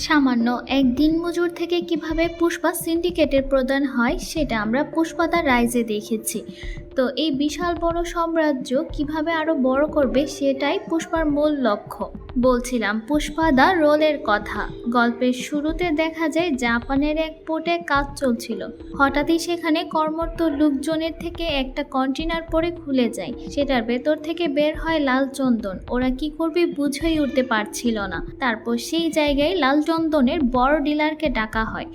সামান্য এক দিনমজুর থেকে কিভাবে পুষ্পা সিন্ডিকেটের প্রধান হয় সেটা আমরা পুষ্পা দ্য রাইজে দেখেছি। তো এই বিশাল বড় সাম্রাজ্য কিভাবে আরো বড় করবে সেটাই পুষ্পার মূল লক্ষ্য। বলছিলাম পুষ্পা দ্য রোলের কথা। গল্পের শুরুতে দেখা যায় জাপানের এক পোর্টে কাজ চলছিল। হঠাৎই সেখানে কর্মরত লোকজনের থেকে একটা কন্টেনার পরে খুলে যায়। সেটার ভেতর থেকে বের হয় লাল চন্দন। ওরা কি করবে বুঝেই উঠতে পারছিল না। তারপর সেই জায়গায় লাল চন্দনের বড় ডিলারকে ডাকা হয়।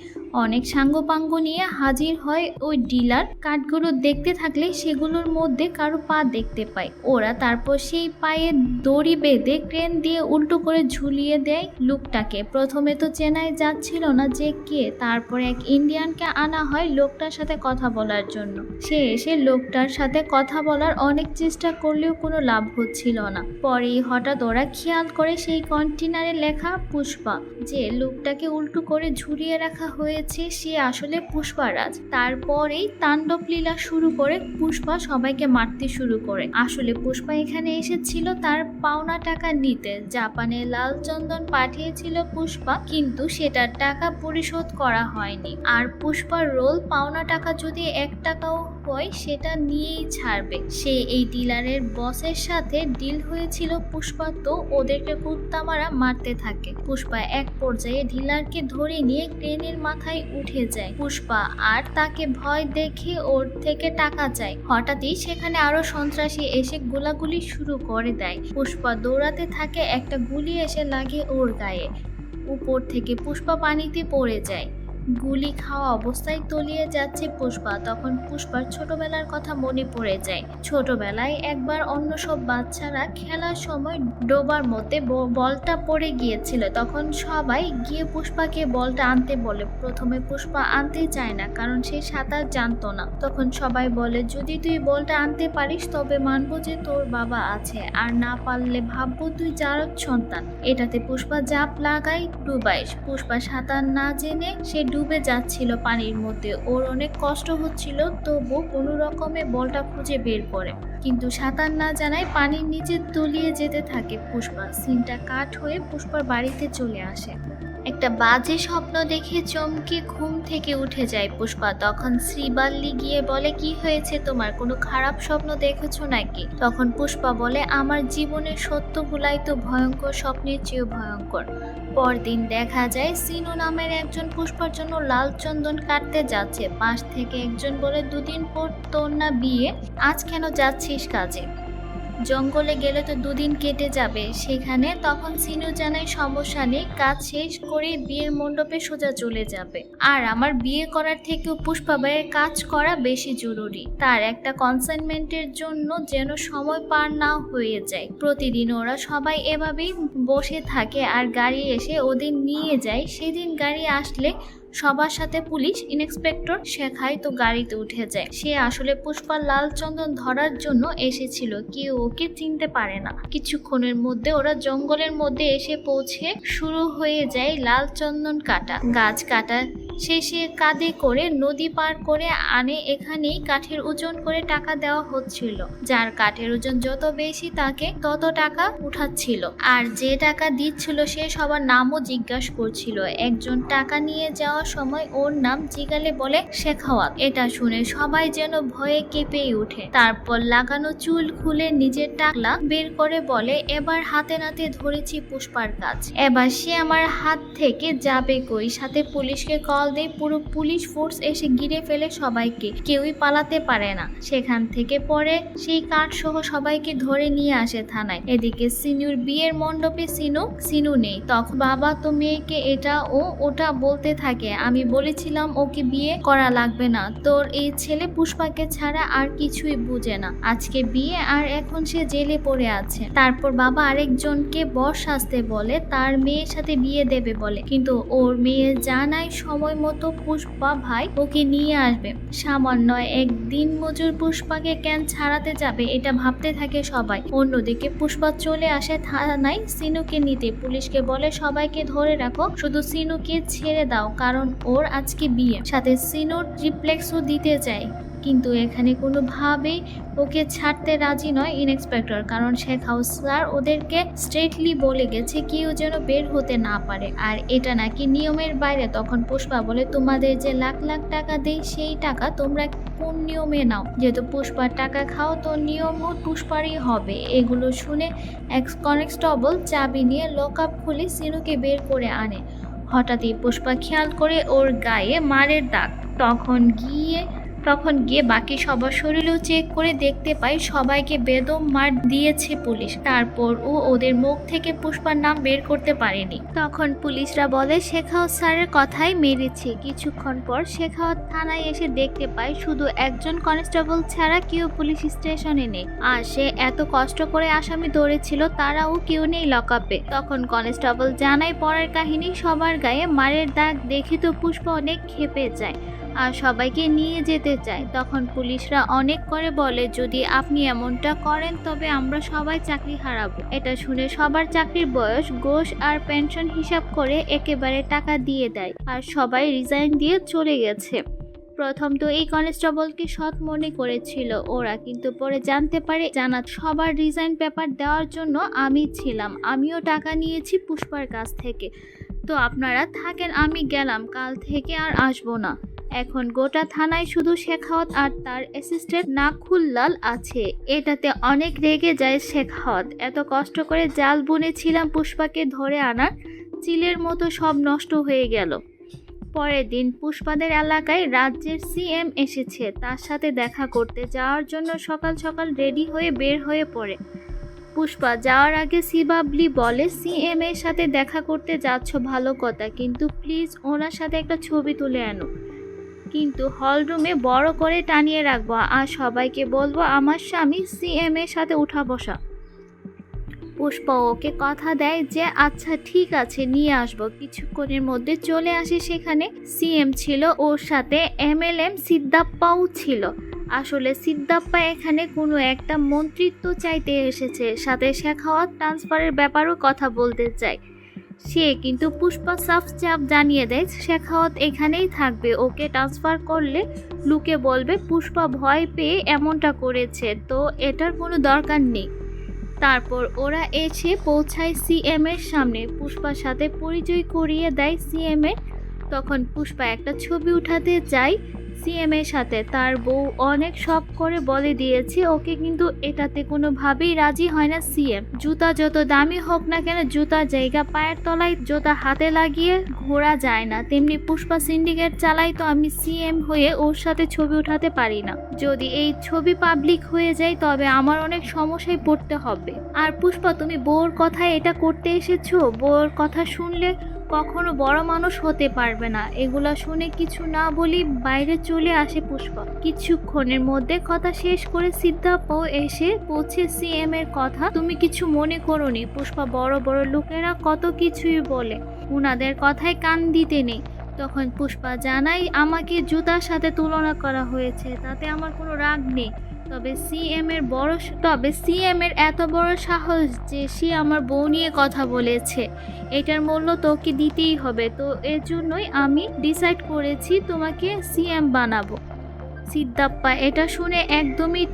অনেক সাঙ্গপাঙ্গ নিয়ে হাজির হয় ওই ডিলার। কাঠগুলো দেখতে থাকলে সেগুলোর মধ্যে কারো পা দেখতে পায়। ওরা তারপর সেই পায়ে দড়ি বেঁধে ক্রেন দিয়ে উল্টো করে ঝুলিয়ে দেয় লোকটাকে। প্রথমে তো চেনাই যাচ্ছিল না যে কে। তারপর এক ইন্ডিয়ানকে আনা হয় লোকটার সাথে কথা বলার জন্য। সে এসে লোকটার সাথে কথা বলার অনেক চেষ্টা করলেও কোনো লাভ হচ্ছিল না। পরেই হঠাৎ ওরা খেয়াল করে সেই কন্টেনারে লেখা পুষ্পা। যে লোকটাকে উল্টো করে ঝুলিয়ে রাখা হয়েছে সে আসলে পুষ্পারাজ। তারপরেই তাণ্ডব লীলা শুরু করে পুষ্পা সবাইকে মারতে শুরু করে। আসলে পুষ্পা এখানে এসেছিল তার পাওনা টাকা নিতে। জাপানে লাল চন্দন পাঠিয়েছিল পুষ্পা, কিন্তু সেটার টাকা পরিশোধ করা হয়নি। আর পুষ্পার রোল পাওনা টাকা যদি 1 টাকাও হয় সেটা নিয়েই ছাড়বে। সে এই ডিলারের বসের সাথে ডিল হয়েছিল পুষ্পা, তো ওদেরকে কুত্তা মারা মারতে থাকে। পুষ্পা এক পর্যায়ে ডিলারকে ধরে নিয়ে ক্রেনের মাথায় উঠে যায় পুষ্পা, আর তাকে ভয় দেখে ওর থেকে টাকা চায়। হঠাৎই সেখানে আরো সন্ত্রাসী এসে গোলাগুলি শুরু করে দেয়। পুষ্পা দৌড়াতে থাকে, একটা গুলি এসে লাগে ওর গায়ে। উপর থেকে পুষ্পা পানিতে পড়ে যায়। গুলি খাওয়া অবস্থায় তলিয়ে যাচ্ছে পুষ্পা। তখন পুষ্পার ছোটবেলার কথা মনে পড়ে যায়। ছোটবেলায় একবার অন্য সব বাচ্চারা খেলার সময় ডোবার মধ্যে বলটা পড়ে গিয়েছিল। তখন সবাই গিয়ে পুষ্পাকে বলটা আনতে বলে। প্রথমে পুষ্পা আনতে চায় না, কারণ সে সাঁতার জানতো না। তখন সবাই বলে যদি তুই বলটা আনতে পারিস তবে মানবো যে তোর বাবা আছে, আর না পারলে ভাববো তুই জারদ সন্তান। এটাতে পুষ্পা জাপ লাগায় ডুবায়। পুষ্পা সাঁতার না জেনে সে ডুবে যাচ্ছিল পানির মধ্যে। ওর অনেক কষ্ট হচ্ছিল, তবু কোনো রকমে বলটা খুঁজে বের করে। কিন্তু সাঁতার না জানায় পানির নিচে তলিয়ে যেতে থাকে পুষ্পা। সিনটা কাট হয়ে পুষ্পার বাড়িতে চলে আসে। একটা বাজে স্বপ্ন দেখে চমকে ঘুম থেকে উঠে যায় পুষ্পা। তখন শ্রীবাল্লি গিয়ে বলে কি হয়েছে তোমার, কোনো খারাপ স্বপ্ন দেখেছো নাকি? তখন পুষ্পা বলে আমার জীবনের সত্যগুলাই তো ভয়ঙ্কর স্বপ্নের চেয়েও ভয়ঙ্কর। পরদিন দেখা যায় সিনু নামের একজন পুষ্পার জন্য লাল চন্দন কাটতে যাচ্ছে। পাশ থেকে একজন বলে 2 দিন পর তোর না বিয়ে, আজ কেন যাচ্ছিস কাজে? জঙ্গলে গেলে তো 2 দিন কেটে যাবে সেখানে। তখন সিনু জানায় সমস্যা নেই, কাজ শেষ করে বিয়ের মণ্ডপে সোজা চলে যাবে। আর আমার বিয়ে করার থেকেও পুষ্পা ভাইয়ের কাজ করা বেশি জরুরি। তার একটা কনসাইনমেন্টের জন্য যেন সময় পার না হয়ে যায়। প্রতিদিন ওরা সবাই এভাবেই বসে থাকে আর গাড়ি এসে ওদের নিয়ে যায়। সেদিন গাড়ি আসলে সবার সাথে পুলিশ ইন্সপেক্টর শেখায় তো গাড়িতে উঠে যায়। সে আসলে পুষ্পার লাল চন্দন ধরার জন্য এসেছিল। কেউ ওকে চিনতে পারে না। কিছুক্ষণের মধ্যে ওরা জঙ্গলের মধ্যে এসে পৌঁছে শুরু হয়ে যায় লাল চন্দন কাটা। গাছ কাটা শেষে কাঁধে করে নদী পার করে আনে। এখানেই কাঠের ওজন করে টাকা দেওয়া হচ্ছিল। যার কাঠের ওজন যত বেশি তাকে তত টাকা উঠাচ্ছিল। আর যে টাকা দিচ্ছিল সে সবার নামও জিজ্ঞাসা করছিল। একজন টাকা নিয়ে যাওয়ার সময় ওর নাম জিগালে বলে শেখাওয়াত। এটা শুনে সবাই যেন ভয়ে কেঁপে ওঠে। তারপর লাগানো চুল খুলে নিজের টাকলা বের করে বলে এবার হাতে নাতে ধরেছি পুষ্পার কাজ, এবার সে আমার হাত থেকে যাবে কই। সাথে পুলিশকে কল দেয়। পুরো পুলিশ ফোর্স এসে ঘিরে ফেলে সবাইকে। কেউই পালাতে পারে না। সেখান থেকে পরে সেই কাঠ সহ সবাইকে ধরে নিয়ে আসে থানায়। এদিকে সিনুর বিয়ের মণ্ডপে সিনু নেই। তখন বাবা তো মেয়েকে এটা ও ওটা বলতে থাকে। আমি বলেছিলাম ওকে বিয়ে করা লাগবে না, তোর এই ছেলে পুষ্পাকে ছাড়া আর কিছুই বুঝে না। আজকে বিয়ে আর এখন সে জেলে পড়ে আছে। তারপর বাবা আরেকজনকে বর সাজতে বলে, তার মেয়ের সাথে বিয়ে দেবে বলে। কিন্তু ওর মেয়ে জানায় সময় মতো পুষ্পা ভাই ওকে নিয়ে আসবে। সামান্য এক দিন মজুর পুষ্পাকে কেন ছাড়াতে যাবে এটা ভাবতে থাকে সবাই। অন্যদিকে পুষ্পা চলে আসে থানায় সিনুকে নিতে। পুলিশকে বলে সবাইকে ধরে রাখো, শুধু সিনুকে ছেড়ে দাও, কারণ ওর আজকে বিয়ে। সাথে সিনুর ট্রিপ্লেক্সও দিতে চায়। কিন্তু এখানে কোনোভাবেই ওকে ছাড়তে রাজি নয় ইন্সপেক্টর, কারণ শেখ হাউসার ওদেরকে স্ট্রেটলি বলে গেছে কেউ যেন বের হতে না পারে, আর এটা নাকি নিয়মের বাইরে। তখন পুষ্পা বলে, তোমাদের যে লাখ লাখ টাকা দেয় সেই টাকা তোমরা কোন নিয়মে নাও? যেহেতু পুষ্পার টাকা খাও তো নিয়মও পুষ্পারই হবে। এগুলো শুনে এক্স কনস্টেবল চাবি নিয়ে লক আপ খুলে সিনুকে বের করে আনে। হঠাৎই পুষ্পা খেয়াল করে ওর গায়ে মারের দাগ। তখন গিয়ে বাকি সবার শরীরেও চেক করে দেখতে পাই সবাইকে বেদম মার দিয়েছে পুলিশ। তারপর ও ওদের মুখ থেকে পুষ্পার নাম বের করতে পারেনি। তখন পুলিশরা বলে শেখাওয়াত স্যারের কথাই মেরেছে। কিছুক্ষণ পর শেখাওয়াত থানায় এসে দেখতে পায় শুধু একজন কনস্টেবল ছাড়া কেউ পুলিশ স্টেশনে নেই, আর সে এত কষ্ট করে আসামি ধরেছিল তারাও কেউ নেই লকআপে। তখন কনস্টেবল জানায় পরের কাহিনী। সবার গায়ে মারের দাগ দেখে তো পুষ্পা অনেক ক্ষেপে যায় আর সবাইকে নিয়ে যেতে চায়। তখন পুলিশরা অনেক করে বলে, যদি আপনি এমনটা করেন তবে আমরা সবাই চাকরি হারাবো। এটা শুনে সবার চাকরির বয়স, ঘোষ আর পেনশন হিসাব করে একেবারে টাকা দিয়ে দেয়, আর সবাই রিজাইন দিয়ে চলে গেছে। প্রথম তো এই কনস্টেবলকে সৎ মনে করেছিল ওরা, কিন্তু পরে জানতে পারে জানাত সবার রিজাইন পেপার দেওয়ার জন্য আমি ছিলাম। আমিও টাকা নিয়েছি পুষ্পার কাছ থেকে। তো আপনারা থাকেন, আমি গেলাম, কাল থেকে আর আসবো না। এখন গোটা থানায় শুধু শেখাওয়াত আর তার অ্যাসিস্ট্যান্ট নাখুল্লাল আছে। এটাতে অনেক রেগে যায় শেখাওয়াত। এত কষ্ট করে জাল বুনেছিলাম পুষ্পাকে ধরে আনার, চিলের মতো সব নষ্ট হয়ে গেল। পরের দিন পুষ্পাদের এলাকায় রাজ্যের সিএম এসেছে। তার সাথে দেখা করতে যাওয়ার জন্য সকাল সকাল রেডি হয়ে বের হয়ে পড়ে। পুষ্পা যাওয়ার আগে শিবাবলি বলে, সিএম এর সাথে দেখা করতে যাচ্ছ ভালো কথা, কিন্তু প্লিজ ওনার সাথে একটা ছবি তুলে আনো, কিন্তু হল রুমে বড় করে টানিয়ে রাখবো, আর সবাইকে বলবো আমার স্বামী সিএম এর সাথে উঠা বসা। পুষ্পা ওকে কথা দেয় যে আচ্ছা ঠিক আছে নিয়ে আসবো। কিছুক্ষণের মধ্যে চলে আসে। সেখানে সিএম ছিল, ওর সাথে এমএলএম সিদ্ধাপ্পাও ছিল। আসলে সিদ্ধাপ্পা এখানে কোনো একটা মন্ত্রিত্ব চাইতে এসেছে, সাথে শেখাওয়াত ট্রান্সফারের ব্যাপারও কথা বলতে চায়। সে কিন্তু পুষ্পা সাফ চাপ জানিয়ে দেয় শেখাওয়াত এখানেই থাকবে, ওকে ট্রান্সফার করলে লোকে বলবে পুষ্পা ভয় পেয়ে এমনটা করেছে, তো এটার কোনো দরকার নেই। তারপর ওরা এসে পৌঁছায় সিএম এর সামনে। পুষ্পার সাথে পরিচয় করিয়ে দেয় সিএম এর। তখন পুষ্পা একটা ছবি উঠাতে যায় সিএম এর সাথে। তার বউ অনেক শখ করে বলে দিয়েছে ওকে, কিন্তু এটাতে কোনোভাবেই রাজি হয় না সিএম। জুতা যত দামি হোক না কেন, জুতার জায়গা পায়ের তলায়, জুতা হাতে লাগিয়ে ঘোরা যায় না। তেমনি পুষ্পা সিন্ডিকেট চালাই, তো আমি সিএম হয়ে ওর সাথে ছবি উঠাতে পারি না। যদি এই ছবি পাবলিক হয়ে যায় তবে আমার অনেক সমস্যায় পড়তে হবে। আর পুষ্পা তুমি বউর কথায় এটা করতে এসেছো? বউর কথা শুনলে কখনো বড় মানুষ হতে পারবে না। এগুলা শুনে কিছু না বলি বাইরে চলে আসে পুষ্পা। কিছুক্ষণের মধ্যে কথা শেষ করে সিদ্ধাপ্পাও এসে পৌঁছে সিএম এর কথা তুমি কিছু মনে করোনি। পুষ্পা বড় বড় লোকেরা কত কিছুই বলে, উনাদের কথায় কান দিতে নেই। তখন পুষ্পা জানাই আমাকে জুতার সাথে তুলনা করা হয়েছে, তাতে আমার কোনো রাগ নেই। তবে সিএম এর এত বড় সাহস যে সে আমার বউ নিয়ে কথা বলেছে, এটার মূল্য তোকে দিতেই হবে। তো এর জন্যই আমি ডিসাইড করেছি তোমাকে সিএম বানাবো। সিদ্ধাপ্পা এটা শুনে একদমই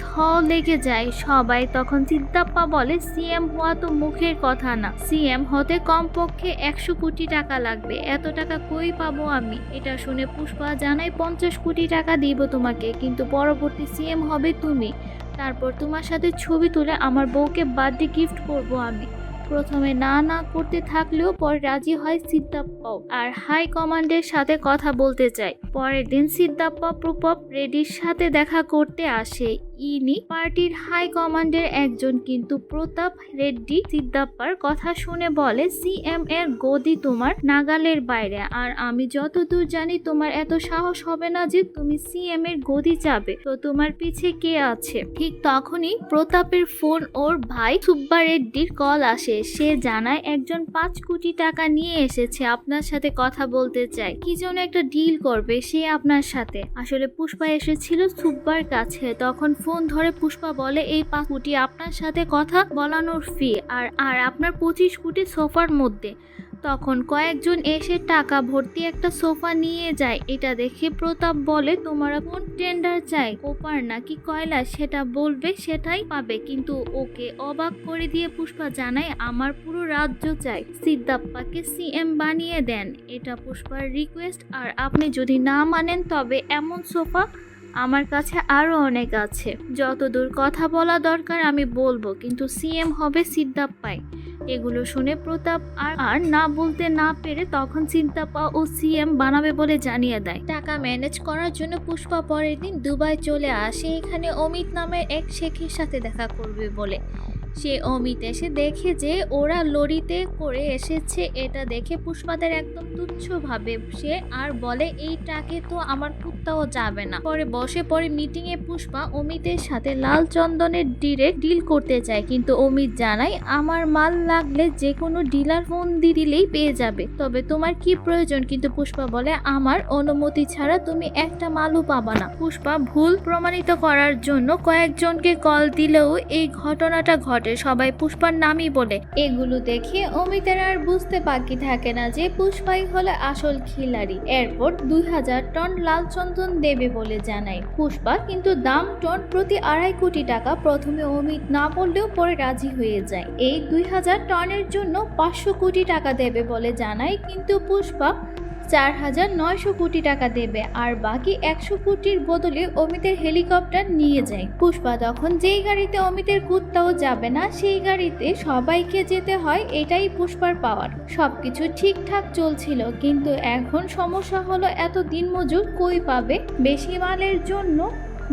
লেগে যায় সবাই। তখন সিদ্ধাপ্পা বলে, সিএম হওয়া তো মুখের কথা না, সিএম হতে কমপক্ষে 100 কোটি টাকা লাগবে। এত টাকা কই পাবো আমি? এটা শুনে পুষ্পা জানায় 50 কোটি টাকা দিব তোমাকে, কিন্তু পরবর্তী সিএম হবে তুমি। তারপর তোমার সাথে ছবি তুলে আমার বউকে বার্থডে গিফট করব আমি। প্রথমে না না করতে থাকলেও পরে রাজি হয় সিদ্ধাপ্পাও, আর হাই কমান্ডের সাথে কথা বলতে চায়। পরের দিন সিদ্ধাপ্পা প্রতাপ রেড্ডির সাথে দেখা করতে আসে। ইনি পার্টির হাই কমান্ডের একজন, কিন্তু প্রতাপ রেড্ডি সিদ্ধাপ্পার কথা শুনে বলে, সিএম এর গদি তোমার নাগালের বাইরে, আর আমি যতদূর জানি তোমার এত সাহস হবে না যে তুমি সিএম এর গদি চাবে। তো তোমার পিছে কে আছে? ঠিক তখনই প্রতাপের ফোন ওর ভাই সুব্বা রেড্ডির কল আসে। সে জানায় একজন 5 কোটি টাকা নিয়ে এসেছে, আপনার সাথে কথা বলতে চায়, কি যেন একটা ডিল করবে সে আপনার সাথে। আসলে পুষ্পা এসেছিল সুব্বার কাছে। তখন ফোন ধরে পুষ্পা বলে, এই 5 কোটি আপনার সাথে কথা বলানোর ফি, আর আপনার 25 কোটি সোফার মধ্যে। তখন কয়েকজন এসে টাকা ভর্তি একটা সোফা নিয়ে যায়। এটা দেখে প্রতাপ বলে, তোমরা কোন টেন্ডার চাই, কোপার নাকি কয়লা, সেটা বলবে সেটাই পাবে। কিন্তু ওকে অবাক করে দিয়ে পুষ্পা জানায়, আমার পুরো রাজ্য চাই, সিদ্ধাপ্পাকে সিএম বানিয়ে দেন, এটা পুষ্পার রিকোয়েস্ট। আর আপনি যদি না মানেন তবে এমন সোফা আমার কাছে আরো অনেক আছে, যতদূর কথা বলা দরকার আমি বলবো, কিন্তু সিএম হবে সিদ্ধাপ্পাই। এগুলো শুনে প্রতাপ আর না বলতে না পেরে তখন সিদ্ধাপ্পা ও সিএম বানাবে বলে জানিয়ে দেয়। টাকা ম্যানেজ করার জন্য পুষ্পা পরের দিন দুবাই চলে আসে, এখানে অমিত নামের এক শেখের সাথে দেখা করবে বলে। সে অমিত এসে দেখে যে ওরা লরিতে করে এসেছে। এটা দেখে পুষ্পাদের একদম তুচ্ছ ভাবে সে, আর বলে এই ট্রাকে তো আমার কুত্তাও যাবে না। পরে বসে পড়ে মিটিং এ পুষ্পা অমিতের সাথে লাল চন্দনের ডিরেক্ট ডিল করতে চায়, কিন্তু অমিত জানায়, আমার মাল লাগলে যে কোনো ডিলার ফোন দিলেই পেয়ে যাবে, তবে তোমার কি প্রয়োজন? কিন্তু পুষ্পা বলে, আমার অনুমতি ছাড়া তুমি একটা মালও পাবা না। পুষ্পা ভুল প্রমাণিত করার জন্য কয়েকজনকে কল দিলেও এই ঘটনাটা ঘটে, সবাই পুষ্পার নামই বলে। এগুলো দেখে অমিতের আর বুঝতে বাকি থাকে না যে পুষ্পাই হলো আসল খিলাড়ি। এরপর 2000 টন লাল চন্দন দেবে বলে জানায় পুষ্পা, কিন্তু দাম টন প্রতি 2.5 কোটি টাকা। প্রথমে অমিত না বললেও পরে রাজি হয়ে যায়। এই 2000 টনের জন্য 500 কোটি টাকা দেবে বলে জানায়, কিন্তু পুষ্পা 4900 কোটি টাকা দেবে, আর বাকি 100 কোটির বদলে অমিতের হেলিকপ্টার নিয়ে যায়। পুষ্পা তখন যেই গাড়িতে অমিতের কুত্তাও যাবে না সেই গাড়িতে সবাইকে যেতে হয়, এটাই পুষ্পার পাওয়ার। সবকিছু ঠিকঠাক চলছিল, কিন্তু এখন সমস্যা হলো এত দিনমজুর কই পাবে? বেশি মালের জন্য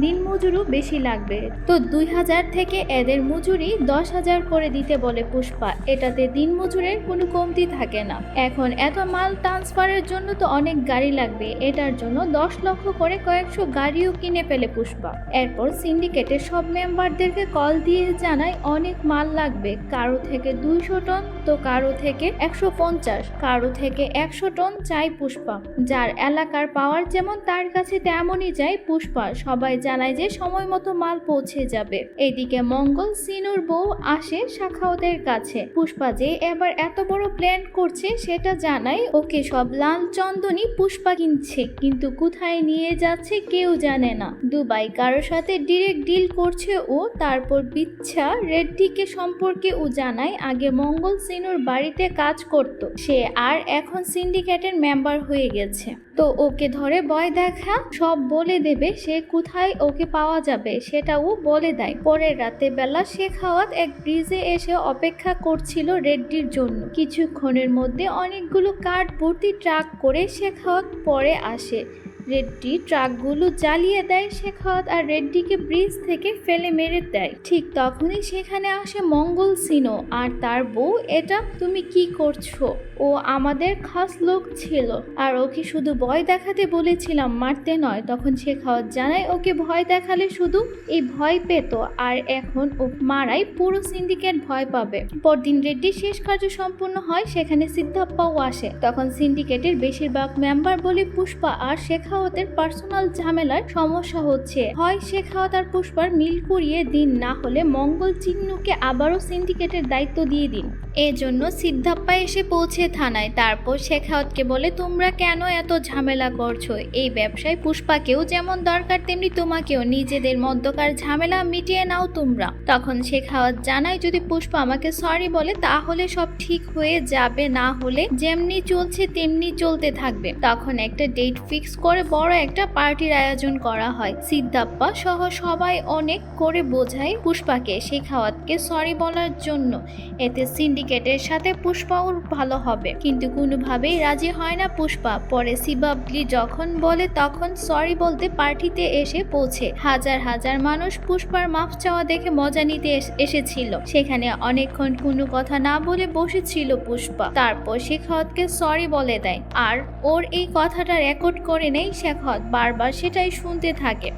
দিনমজুরও বেশি লাগবে, তো 2000 থেকে এদের মজুরি 10,000 করে দিতে বলে পুষ্পা। এটাতে দিনমজুরের কোনো কমতি থাকে না। এখন এত মাল ট্রান্সফারের জন্য তো অনেক গাড়ি লাগবে, এটার জন্য 10 লক্ষ করে কয়েকশো গাড়িও কিনে ফেলে পুষ্পা। এরপর সিন্ডিকেটের সব মেম্বারদেরকে কল দিয়ে জানায় অনেক মাল লাগবে, কারো থেকে 200 টন তো কারো থেকে 150, কারো থেকে 100 টন চাই পুষ্পা। যার এলাকার পাওয়ার যেমন তার কাছে তেমনই চাই পুষ্পা। সবাই জানায় যে সময় মতো মাল পৌঁছে যাবে। এদিকে মঙ্গল সিনুর বউ আসে শাখাওয়াতের কাছে। পুষ্পা যে এবার এত বড় প্ল্যান করছে সেটা জানায়, ওকে সব লাল চন্দনই পুষ্পা কিনছে, কিন্তু কোথায় নিয়ে যাচ্ছে কেউ জানে না। দুবাই কারোর সাথে ডিরেক্ট ডিল করছে ও। তারপর বিচ্ছা রেড্ডিকে সম্পর্কে ও জানায়, আগে মঙ্গল সিনুর বাড়িতে কাজ করত সে, আর এখন সিন্ডিকেটের মেম্বার হয়ে গেছে, তো ওকে ধরে ভয় দেখা সব বলে দেবে। সে কোথায় ওকে পাওয়া যাবে সেটাও বলে দেয়। পরের রাতে বেলা শেখাওয়াত এক ব্রিজে এসে অপেক্ষা করছিল রেড্ডির জন্য। কিছুক্ষণের মধ্যে অনেকগুলো কাঠ ভর্তি ট্রাক করে শেখাওয়াত পরে আসে। রেড্ডি ট্রাকগুলো জ্বালিয়ে দেয়। শেখাওয়াত আর রেড্ডিকে ব্রিজ থেকে ফেলে মেরে দেয়। ঠিক তখনই সেখানে আসে মঙ্গল সিনো আর তার বউ। এটা তুমি কি করছো? ও আমাদের খাস লোক ছিল, আর ওকে শুধু ভয় দেখাতে বলেছিলাম, মারতে নয়। তখন শেখাওয়াত জানায়, ওকে ভয় দেখালে শুধু এই ভয় পেত, আর এখন ও মারাই পুরো সিন্ডিকেট ভয় পাবে। পরদিন রেড্ডির শেষ কার্য সম্পূর্ণ হয়, সেখানে সিদ্ধাপ্পাও আসে। তখন সিন্ডিকেটের বেশিরভাগ মেম্বার বলে পুষ্পা আর শেখাওয়াতের পার্সোনাল ঝামেলার সমস্যা হচ্ছে, হয় শেখাওয়াত আর পুষ্পার মিল করিয়ে দিন, না হলে মঙ্গল চিহ্নুকে আবারও সিন্ডিকেটের দায়িত্ব দিয়ে দিন। এজন্য সিদ্ধাপ্পা এসে পৌঁছে থানায়। তারপর শেখাওয়াতকে বলে, তোমরা কেন এত ঝামেলা করছো? এই ব্যবসায় পুষ্পাকেও যেমন দরকার তেমনি তোমাকেও, নিজেদের মধ্যকার ঝামেলা মিটিয়ে নাও তোমরা। তখন শেখাওয়াত জানায়, যদি পুষ্পা আমাকে সরি বলে তাহলে সব ঠিক হয়ে যাবে, না হলে যেমনি চলছে তেমনি চলতে থাকবে। তখন একটা ডেট ফিক্স করে বড় একটা পার্টির আয়োজন করা হয়। সিদ্ধাপ্পা সহ সবাই অনেক করে বোঝায় পুষ্পাকে শেখাওয়াতকে সরি বলার জন্য, এতে সিন্ডিকেটের সাথে পুষ্পাও ভালো হবে, কিন্তু কোনোভাবেই রাজি হয় না পুষ্পা। পরে শিবাবলি যখন বলে তখন সরি বলতে পার্টিতে এসে পৌঁছে। হাজার হাজার মানুষ পুষ্পার মাফ চাওয়া দেখে মজা নিতে এসেছিল। সেখানে অনেকক্ষণ কোনো কথা না বলে বসেছিল পুষ্পা। তারপর শেখাওয়াতকে সরি বলে দেয়, আর ওর এই কথাটা রেকর্ড করে নেই শেখাওয়াত, বারবার সেটাই শুনতে থাকে।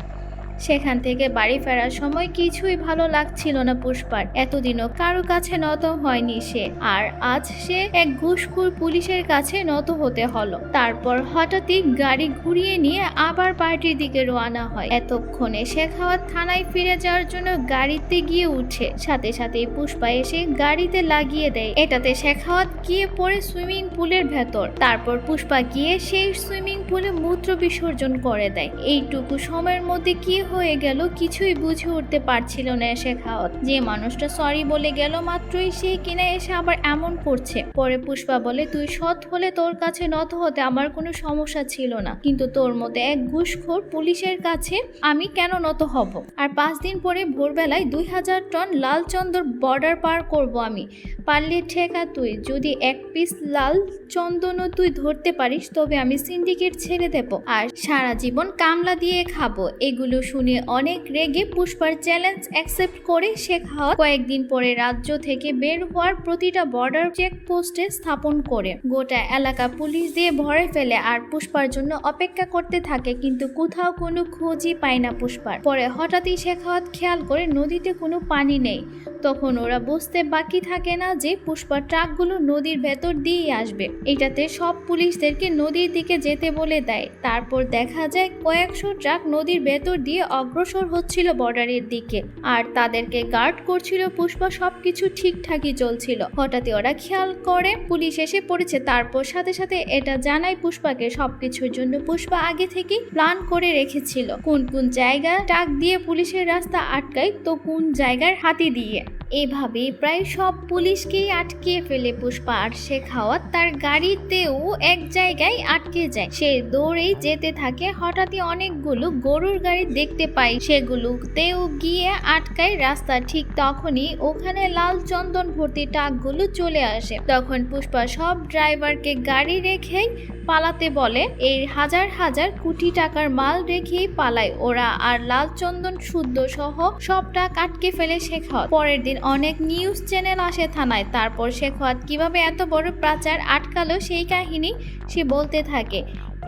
সেখান থেকে বাড়ি ফেরার সময় কিছুই ভালো লাগছিল না পুষ্পার। এতদিনও কারো কাছে নত হয়নি সে, আর আজ সে এক ঘুষখোর পুলিশের কাছে নত হতে হলো। তারপর হঠাৎই গাড়ি ঘুরিয়ে নিয়ে আবার পার্টির দিকে রওনা হয়। এতক্ষণে শেখাওয়াত থানায় ফিরে যাওয়ার জন্য গাড়িতে গিয়ে উঠে, সাথে সাথে পুষ্পা এসে গাড়িতে লাগিয়ে দেয়। এটাতে শেখাওয়াত গিয়ে পড়ে সুইমিং পুলের ভেতর। তারপর পুষ্পা গিয়ে সেই সুইমিং পুলে মূত্র বিসর্জন করে দেয়। এইটুকু সময়ের মধ্যে কি হয়ে গেল কিছুই বুঝে উঠতে পারছিল না শেখাওয়াত। যে মানুষটা সরি বলে গেল মাত্রই সে কিনা এসে আবার এমন করছে। পরে পুষ্পা বলে, তুই সৎ হলে তোর কাছে নত হতে আমার কোনো সমস্যা ছিল না, কিন্তু তোর মধ্যে এক ঘুষখোর পুলিশের কাছে আমি কেন নত হব? আর 5 দিন পরে ভোরবেলায় 2000 টন লাল চন্দর বর্ডার পার করব আমি। পারলে ঠেকা তুই, যদি 1 পিস লাল চন্দনও তুই ধরতে পারিস তবে আমি সিন্ডিকেট ছেড়ে দেব, আর সারা জীবন কামলা দিয়ে খাবো। এগুলো শুনে অনেক রেগে পুষ্পার চ্যালেঞ্জ অ্যাকসেপ্ট করে শেখাওয়াত কয়েকদিন পরে রাজ্য থেকে বের হওয়ার প্রতিটা বর্ডার চেকপোস্টে স্থাপন করে গোটা এলাকা পুলিশ দিয়ে ভরে ফেলে আর পুষ্পার জন্য অপেক্ষা করতে থাকে, কিন্তু কোথাও কোনো খোঁজই পায় না পুষ্পার। পরে হঠাৎই শেখাওয়াত খেয়াল করে নদীতে কোনো পানি নেই। তখন ওরা বুঝতে বাকি থাকে না যে পুষ্পার ট্রাকগুলো নদীর ভেতর দিয়েই আসবে। এটাতে সব পুলিশদেরকে নদীর দিকে যেতে বলে দেয়। তারপর দেখা যায় কয়েকশো ট্রাক নদীর ভেতর দিয়ে অগ্রসর হচ্ছিল বর্ডারের দিকে, আর তাদেরকে গার্ড করছিল পুষ্পা। সবকিছু ঠিকঠাকই চলছিল। হঠাৎই ওরা খেয়াল করে পুলিশ এসে পড়েছে। তারপর সাথে সাথে এটা জানায় পুষ্পাকে। সবকিছুর জন্য পুষ্পা আগে থেকেই প্ল্যান করে রেখেছিল, কোন কোন জায়গা ট্রাক দিয়ে পুলিশের রাস্তা আটকায়, তো কোন জায়গার হাতি দিয়ে। এভাবে প্রায় সব পুলিশকেই আটকে ফেলে পুষ্পা। আর শেখাওয়াত তার গাড়িতেও এক জায়গায় আটকে যায়। সে দৌড়েই যেতে থাকে। হঠাৎই অনেকগুলো গরুর গাড়ি দেখতে পায়, সেগুলোতেও গিয়ে আটকায় রাস্তা। ঠিক তখনই ওখানে লাল চন্দন ভর্তি ট্রাকগুলো চলে আসে। তখন পুষ্পা সব ড্রাইভারকে গাড়ি রেখেই পালাতে বলে। এই হাজার হাজার কোটি টাকার মাল রেখেই পালায় ওরা, আর লাল চন্দন শুদ্ধ সহ সব ট্রাক আটকে ফেলে শেখাওয়াত। পরের দিন অনেক নিউজ চ্যানেল আসে থানায়। তারপর শেখাওয়াত কিভাবে এত বড় পাচার আটকালো সেই কাহিনী সে বলতে থাকে।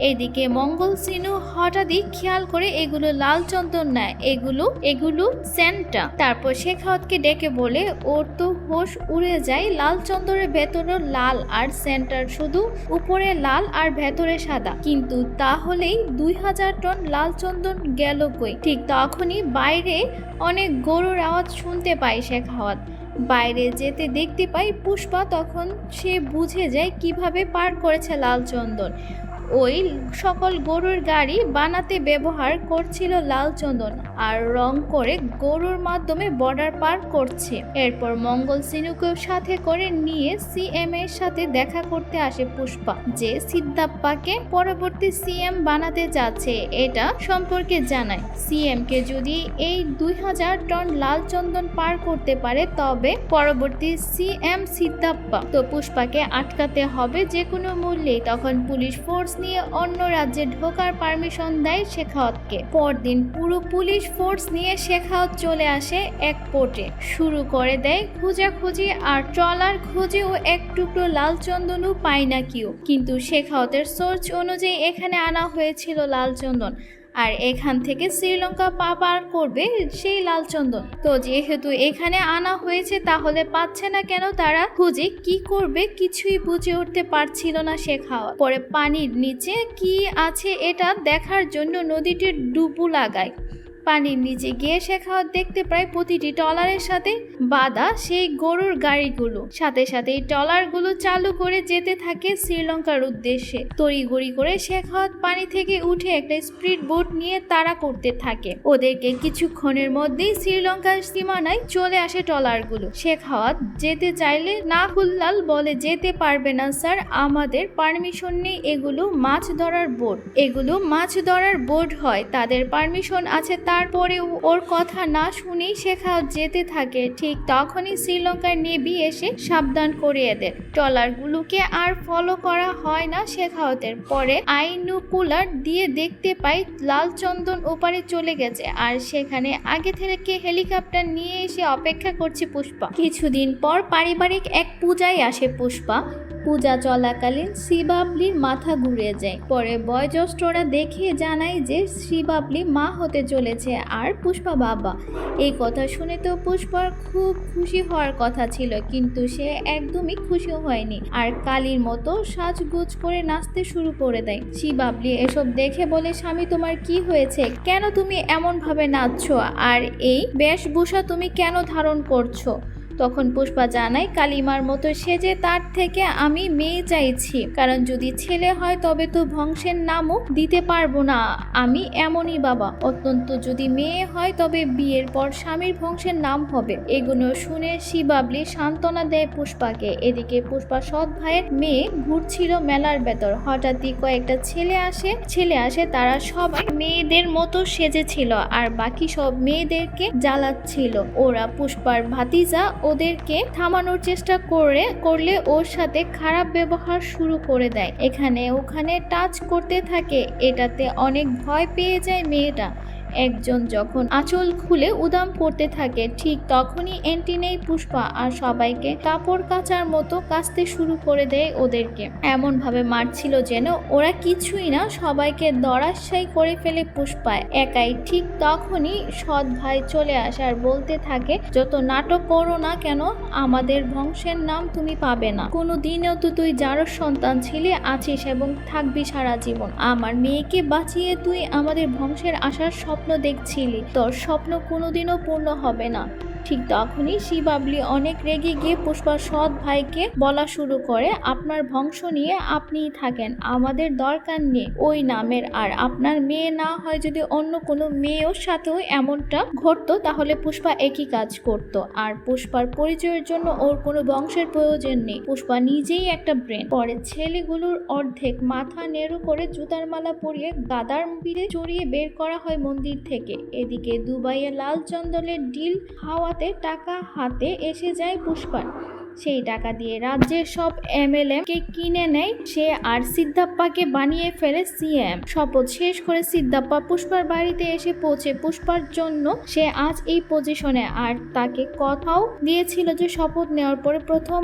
এদিকে মঙ্গল সিনু হঠাৎই খেয়াল করে এগুলো লাল চন্দন না, এগুলো সেন্টটা। তারপর শেখাওয়াতকে ডেকে বলে, ওর তো হোশ উড়ে যায়, লাল চন্দনের ভেতরে লাল আর সেন্টার শুধু উপরে লাল আর ভেতরে সাদা, কিন্তু তাহলেই 2000 টন লাল চন্দন গেল কই? ঠিক তখনই বাইরে অনেক গরুর আওয়াজ শুনতে পায় শেখাওয়াত। বাইরে যেতে দেখতে পাই পুষ্পা। তখন সে বুঝে যায় কিভাবে পার করেছে লাল চন্দন। ওই সকল গরুর গাড়ি বানাতে ব্যবহার করছিল লাল চন্দন, আর রং করে গরুর মাধ্যমে বর্ডার পার করছে। এরপর মঙ্গল সিনুকে সাথে করে নিয়ে সিএম এর সাথে দেখা করতে আসে পুষ্পা, যে সিদ্ধাপ্পাকে পরবর্তী সিএম বানাতে যাচ্ছে এটা সম্পর্কে জানায়। সিএম কে যদি এই 2000 টন লাল চন্দন পার করতে পারে তবে পরবর্তী সিএম সিদ্ধাপ্পা। তো পুষ্পাকে আটকাতে হবে যে কোনো মূল্যে। তখন পুলিশ ফোর্স নিয়ে অন্য রাজ্যে ঢোকার পারমিশন দেয় শেখাওয়াতকে। পরদিন পুরো পুলিশ ফোর্স নিয়ে শেখাওয়াত চলে আসে এক পোর্টে। শুরু করে দেয় খোঁজাখুঁজি, আর ট্রলার খোঁজেও এক টুকরো লাল চন্দনও পায় না কেউ। কিন্তু শেখাওয়াতের সোর্স অনুযায়ী এখানে আনা হয়েছিল লাল চন্দন, আর এখান থেকে শ্রীলঙ্কা পার করবে সেই লাল চন্দন। তো যেহেতু এখানে আনা হয়েছে তাহলে পাচ্ছে না কেন তারা? খুঁজে কি করবে কিছুই বুঝে উঠতে পারছিল না শেখাওয়াত। পরে পানির নিচে কি আছে এটা দেখার জন্য নদীটির ডুবু লাগায়। পানির নিচে গিয়ে শেখাওয়াত দেখতে পায় প্রতিটি ট্রলারের সাথে বাঁধা সেই গরুর গাড়িগুলো। সাথে সাথে ট্রলারগুলো চালু করে যেতে থাকে শ্রীলঙ্কার উদ্দেশ্যে। তড়িঘড়ি করে শেখাওয়াত পানি থেকে উঠে একটা স্পিড বোট নিয়ে তাড়া করতে থাকে ওদেরকে। কিছুক্ষণের মধ্যেই শ্রীলঙ্কার সীমানায় চলে আসে ট্রলারগুলো। শেখাওয়াত যেতে চাইলে নাহুল্লাল বলে, যেতে পারবে না স্যার, আমাদের পারমিশন নেই, এগুলো মাছ ধরার বোট। এগুলো মাছ ধরার বোট হয়, তাদের পারমিশন আছে। তারপরে ওর কথা না শুনেই শেখাওয়াত যেতে থাকে। ঠিক তখনই শ্রীলঙ্কার নেভি এসে সাবধান করে এদের। ট্রলারগুলোকে আর ফলো করা হয় না শেখাওয়াতের। পরে আইনুকুলার দিয়ে দেখতে পাই লাল চন্দন ওপারে চলে গেছে, আর সেখানে আগে থেকে হেলিকপ্টার নিয়ে এসে অপেক্ষা করছে পুষ্পা। কিছুদিন পর পারিবারিক এক পূজায় আসে পুষ্পা। পূজা চলাকালীন শ্রীবাবলির মাথা ঘুরে যায়। পরে বয়োজ্যেষ্ঠরা দেখে জানায় যে শ্রীবাবলি মা হতে চলেছে আর পুষ্পা বাবা। এই কথা শুনে তো পুষ্পার খুব খুশি হওয়ার কথা ছিল, কিন্তু সে একদমই খুশি হয়নি আর কালীর মতো সাজগোজ করে নাচতে শুরু করে দেয়। শ্রীবাবলি এসব দেখে বলে, স্বামী তোমার কি হয়েছে? কেন তুমি এমন ভাবে নাচছো আর এই বেশভূষা তুমি কেন ধারণ করছো? তখন পুষ্পা জানায়, কালিমার মতো সেজে তার থেকে আমি মেয়ে চাইছি, কারণ যদি ছেলে হয় তবে তো বংশের নামও দিতে পারবো না, আমি এমনই বাবা। অত্যন্ত যদি মেয়ে হয় তবে বিয়ের পর স্বামীর বংশের নাম হবে। এগুলো শুনে শ্রীবাবলি সান্ত্বনা দেয় পুষ্পাকে। এদিকে পুষ্পা সৎ ভাইয়ের মেয়ে ঘুরছিল মেলার ভেতর। হঠাৎই কয়েকটা ছেলে আসে, তারা সবাই মেয়েদের মতো সেজেছিল আর বাকি সব মেয়েদেরকে জ্বালাচ্ছিল। ওরা পুষ্পার ভাতিজা ওদেরকে থামানোর চেষ্টা করলে ওর সাথে খারাপ ব্যবহার শুরু করে দেয়, এখানে ওখানে টাচ করতে থাকে। এটাতে অনেক ভয় পেয়ে যায় মেয়েটা। একজন যখন আঁচল খুলে উদাম করতে থাকে, ঠিক তখনই এন্টি নেই পুষ্পা আর সবাইকে কাপড় কাচার মতো কাচতে শুরু করে দেয় ওদেরকে। এমন ভাবে মারছিল যেন ওরা কিছুই না, সবাইকে ধরাশায়ী করে ফেলে পুষ্পা একাই। ঠিক তখনই সৎ ভাই চলে আসে আর বলতে থাকে, যত নাটক করো না কেন আমাদের বংশের নাম তুমি পাবে না। কোনোদিনও তো তুই যার সন্তান ছিলে, আছিস এবং থাকবি সারা জীবন। আমার মেয়েকে বাঁচিয়ে তুই আমাদের বংশের আসার স্বপ্ন দেখছিলি, তোর স্বপ্ন কোনোদিনও পূর্ণ হবে না। ঠিক তখনই শ্রীবাবলি অনেক রেগে গিয়ে পুষ্পার সৎ ভাইকে বলা শুরু করে, আপনার বংশ নিয়ে আপনিই থাকেন, আমাদের দরকার নেই ওই নামের। আর আপনার মেয়ে না হয় যদি অন্য কোনো মেয়ের সাথেও এমনটা ঘটতো তাহলে পুষ্পা একই কাজ করত। আর পুষ্পার পরিচয়ের জন্য ওর কোনো বংশের প্রয়োজন নেই, পুষ্পা নিজেই একটা ব্রেন। পরে ছেলেগুলোর অর্ধেক মাথা নেড়ু করে জুতার মালা পরিয়ে গাদার পিঠে চড়িয়ে বের করা হয় মন্দির থেকে। এদিকে দুবাইয়ে লাল চন্দনের ডিল হাওয়া টাকা হাতে এসে যায় পুষ্পার। সেই টাকা দিয়ে রাজ্যের সব এমএলএ কে কিনে নেয় সে আর সিদ্ধাপ্পাকে বানিয়ে ফেলে সিএম। শপথ শেষ করে সিদ্ধাপ্পা পুষ্পার বাড়িতে এসে পৌঁছে পুষ্পার জন্য সে আজ এই পজিশনে। আর তাকে কথাও দিয়েছিল যে শপথ নেওয়ার পরে প্রথম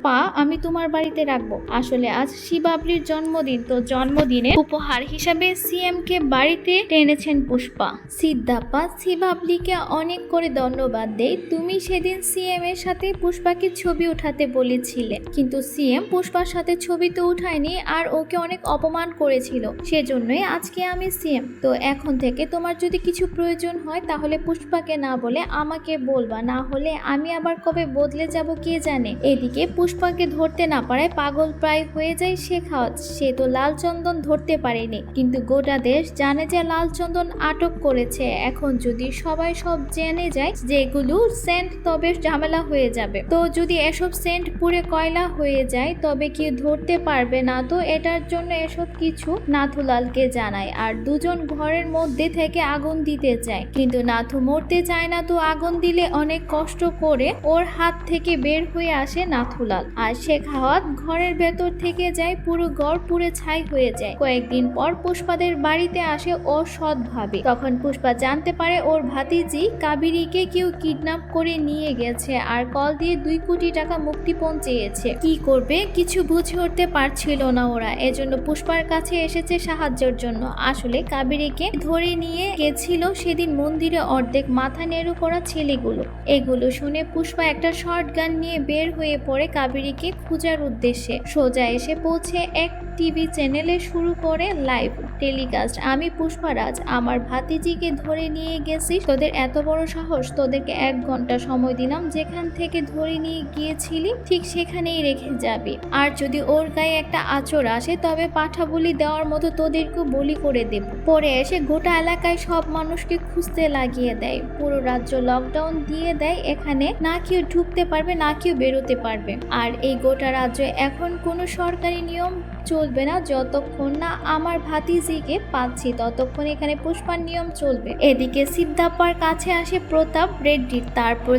পা আমি তোমার বাড়িতে রাখবো। আসলে আজ শ্রীবাবলির জন্মদিন, তো জন্মদিনে উপহার হিসাবে সিএম কে বাড়িতে টেনেছেন পুষ্পা। সিদ্ধাপ্পা শ্রীবাবলিকে অনেক করে ধন্যবাদ দেয়, তুমি সেদিন সিএম এর সাথে পুষ্পাকে ছবি উঠাতে বলেছিলে, কিন্তু সিএম পুষ্পার সাথে ছবি তো উঠায়নি আর ওকে অনেক অপমান করেছিল, সেজন্যই আজকে আমি সিএম। তো এখন থেকে তোমার যদি কিছু প্রয়োজন হয় তাহলে পুষ্পাকে না বলে আমাকে বলবা, না হলে আমি আবার কবে বদলে যাব কে জানে। এদিকে পুষ্পাকে ধরতে না পারায় পাগল প্রায় হয়ে যায় শেখাওয়াত। সে তো লালচন্দন ধরতে পারেনি, কিন্তু গোটা দেশ জানে যে লালচন্দন আটক করেছে। এখন যদি সবাই সব জেনে যায় যেগুলো সেন্ট, তবে ঝামেলা হয়ে যাবে। তো যদি এসব সেন্ট পুড়ে কয়লা হয়ে যায় তবে কি ধরতে পারবে না। তো এটার জন্য এসব কিছু নাথুলালকে জানায় আর দুজন ঘরের মধ্যে থেকে আগুন দিতে চায়, কিন্তু নাথু মরতে চায় না। তো আগুন দিলে অনেক কষ্ট করে ওর হাত থেকে বের হয়ে আসে নাথুলাল আর শেখাওয়াত ঘরের ভেতর থেকে যায়, পুরো ঘর পুড়ে ছাই হয়ে যায়। কয়েকদিন পর পুষ্পাদের বাড়িতে আসে ওর সৎ ভাবি। তখন পুষ্পা জানতে পারে ওর ভাতিজি কাবেরীকে কেউ কিডন্যাপ করে নিয়ে গেছে আর কল দিয়ে 2 কোটি টাকা মুক্তিপণ চেয়েছে। কি করবে কিছু বুঝে উঠতে পারছিল না ওরা, এজন্য পুষ্পার কাছে এসেছে সাহায্যের জন্য। আসলে কাবেরীকে ধরে নিয়ে গেছিল সেদিন মন্দিরে অর্ধেক মাথা নেড়ু করা ছেলেগুলো। এগুলো শুনে পুষ্পা একটা শর্ট গান নিয়ে বের হয়ে পড়ে কাবেরীকে খোঁজার উদ্দেশ্যে। সোজা এসে পৌঁছে এক টিভি চ্যানেলে শুরু করে লাইভ টেলিকাস্ট, আমি পুষ্পারাজ, আমার ভাতিজিকে ধরে নিয়ে গেছিস, তোদের এত বড় সাহস, তোদেরকে 1 ঘন্টা সময় দিলাম, যেখান থেকে ধরে নিয়ে গিয়েছিলি ঠিক সেখানেই রেখে যাবি। আর যদি ওর গায়ে একটা আঁচড় আসে তবে পাঠা বলি দেওয়ার মতো তোদেরকেও বলি করে দেব। পরে এসে গোটা এলাকায় সব মানুষকে খুঁজতে লাগিয়ে দেয়, পুরো রাজ্য লকডাউন দিয়ে দেয়, এখানে না কেউ ঢুকতে পারবে না কেউ বেরোতে পারবে। আর এই গোটা রাজ্য এখন কোনো সরকারি নিয়ম চলবে না, যতক্ষণ না আমার ভাতিজিকে পাচ্ছি ততক্ষণ এখানে পুষ্পার নিয়ম চলবে। এদিকে সিদ্ধাপ্পার কাছে আসে প্রতাপ রেড্ডি, তারপর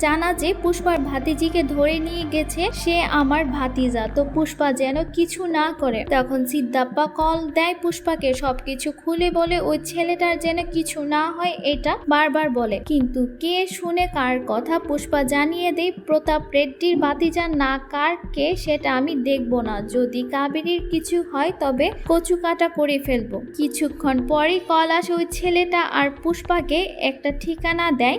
জানা যে পুষ্পার ভাতিজিকে ধরে নিয়ে গেছে সে আমার ভাতিজা, তো পুষ্পা যেন কিছু না করে। তখন সিদ্ধাপ্পা কল দেয় পুষ্পাকে, সবকিছু খুলে বলে ওই ছেলেটার যেন কিছু না হয় এটা বারবার বলে। কিন্তু কে শুনে কার কথা? পুষ্পা জানিয়ে দেয় প্রতাপ রেড্ডির ভাতিজা না কার কে সেটা আমি দেখবো না, যদি কাবেরীর কিছু হয় তবে কচু কাটা করে ফেলবো। কিছুক্ষণ পরেই কল আসে ওই ছেলেটা আর পুষ্পাকে একটা ঠিকানা দেয়,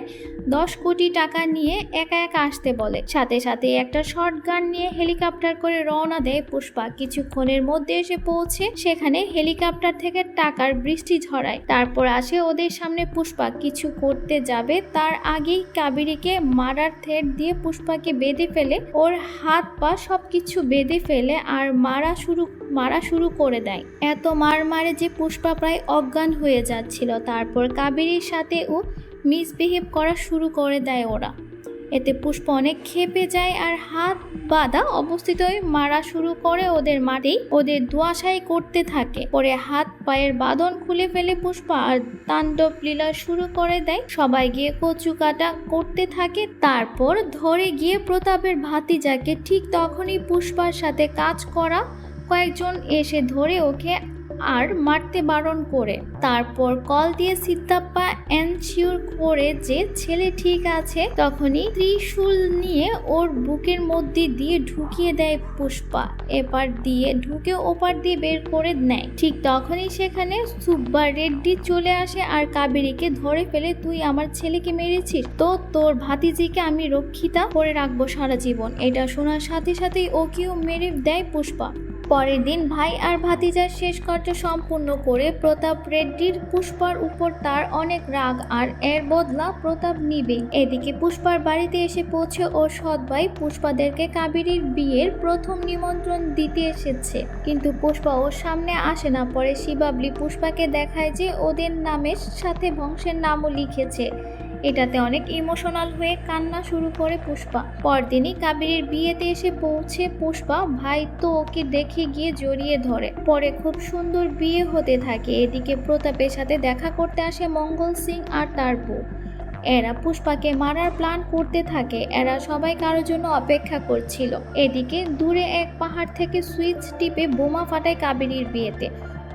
10 কোটি টাকা নিয়ে একা একা আসতে বলে। সাথে সাথে একটা শর্ট গান নিয়ে হেলিকপ্টার করে রওনা দেয় পুষ্পা। কিছুক্ষণের মধ্যে এসে পৌঁছে সেখানে হেলিকপ্টার থেকে টাকার বৃষ্টি ঝরায়। তারপর আসে ওদের সামনে পুষ্পা, কিছু করতে যাবে তার আগেই কাবেরীকে মারার থ্রেট দিয়ে পুষ্পাকে বেঁধে ফেলে, ওর হাত পা সবকিছু বেঁধে ফেলে আর মারা শুরু করে দেয়। এত মারে যে পুষ্পা প্রায় অজ্ঞান হয়ে যাচ্ছিল। তারপর কাবেরীর সাথে ও মিসবিহেভ করা শুরু করে দেয় ওরা। এতে পুষ্পা অনেক ক্ষেপে যায় আর হাত বাঁধা অবস্থিতই মারা শুরু করে ওদের মাঠেই, ওদের ধোঁয়াশাই করতে থাকে। পরে হাত পায়ের বাঁধন খুলে ফেলে পুষ্পা আর তাণ্ডব লীলা শুরু করে দেয়। সবাই গিয়ে কচু কাটা করতে থাকে। তারপর ধরে গিয়ে প্রতাপের ভাতিজাকে, ঠিক তখনই পুষ্পার সাথে কাজ করা কয়েকজন এসে ধরে ওকে আর মারতে বারণ করে। তারপর কল দিয়ে সিদ্ধাপ্পা এনশিওর করে যে ছেলে ঠিক আছে। তখনই ত্রিশূল নিয়ে ওর বুকের মধ্যে দিয়ে ঢুকিয়ে দেয় পুষ্পা, এপার দিয়ে ঢুকে ওপার দিয়ে বের করে নেয়। ঠিক তখনই সেখানে সুব্বা রেড্ডি চলে আসে আর কাবেরীকে ধরে ফেলে, তুই আমার ছেলেকে মেরেছিস তো তোর ভাতিজিকে আমি রক্ষিতা করে রাখবো সারা জীবন। এটা শোনার সাথে সাথেই ওকেও মেরে দেয় পুষ্পা। পরের দিন ভাই আর ভাতিজার শেষ কার্য সম্পূর্ণ করে প্রতাপ রেড্ডির পুষ্পার উপর তার অনেক রাগ আর এর বদলা প্রতাপ নিবে। এদিকে পুষ্পার বাড়িতে এসে পৌঁছে ওর সৎ ভাই পুষ্পাদেরকে কাবেরীর বিয়ের প্রথম নিমন্ত্রণ দিতে এসেছে, কিন্তু পুষ্পা ওর সামনে আসে না। পরে শিবাবলি পুষ্পাকে দেখায় যে ওদের নামের সাথে বংশের নামও লিখেছে। এটাতে অনেক ইমোশনাল হয়ে কান্না শুরু করে পুষ্পা। পরদিনই কাবেরীর বিয়েতে এসে পৌঁছে পুষ্পা, ভাই তো ওকে দেখে গিয়ে জড়িয়ে ধরে। পরে খুব সুন্দর বিয়ে হতে থাকে। এদিকে প্রতাপের সাথে দেখা করতে আসে মঙ্গল সিং আর তার বউ। এরা পুষ্পাকে মারার প্ল্যান করতে থাকে। এরা সবাই কারোর জন্য অপেক্ষা করছিল। এদিকে দূরে এক পাহাড় থেকে সুইচ টিপে বোমা ফাটায় কাবেরীর বিয়েতে।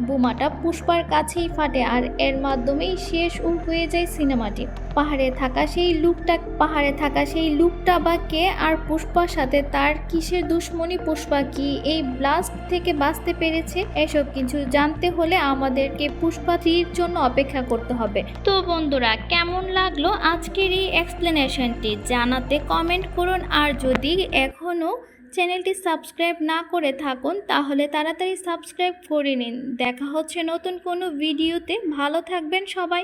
বোমাটা পুষ্পার কাছেই ফাটে আর এর মাধ্যমেই শেষ হয়ে যায় সিনেমাটি। পাহাড়ে থাকা সেই লোকটা বা কে, আর পুষ্পার সাথে তার কিসের দুশ্মনী? পুষ্পা কি এই ব্লাস্ট থেকে বাঁচতে পেরেছে? এসব কিছু জানতে হলে আমাদেরকে পুষ্পা 3 জন্য অপেক্ষা করতে হবে। তো বন্ধুরা, কেমন লাগলো আজকের এই এক্সপ্লেনেশনটি জানাতে কমেন্ট করুন। আর যদি এখনো চ্যানেলটি সাবস্ক্রাইব না করে থাকুন তাহলে তাড়াতাড়ি সাবস্ক্রাইব করে নিন। দেখা হচ্ছে নতুন কোনো ভিডিওতে। ভালো থাকবেন সবাই।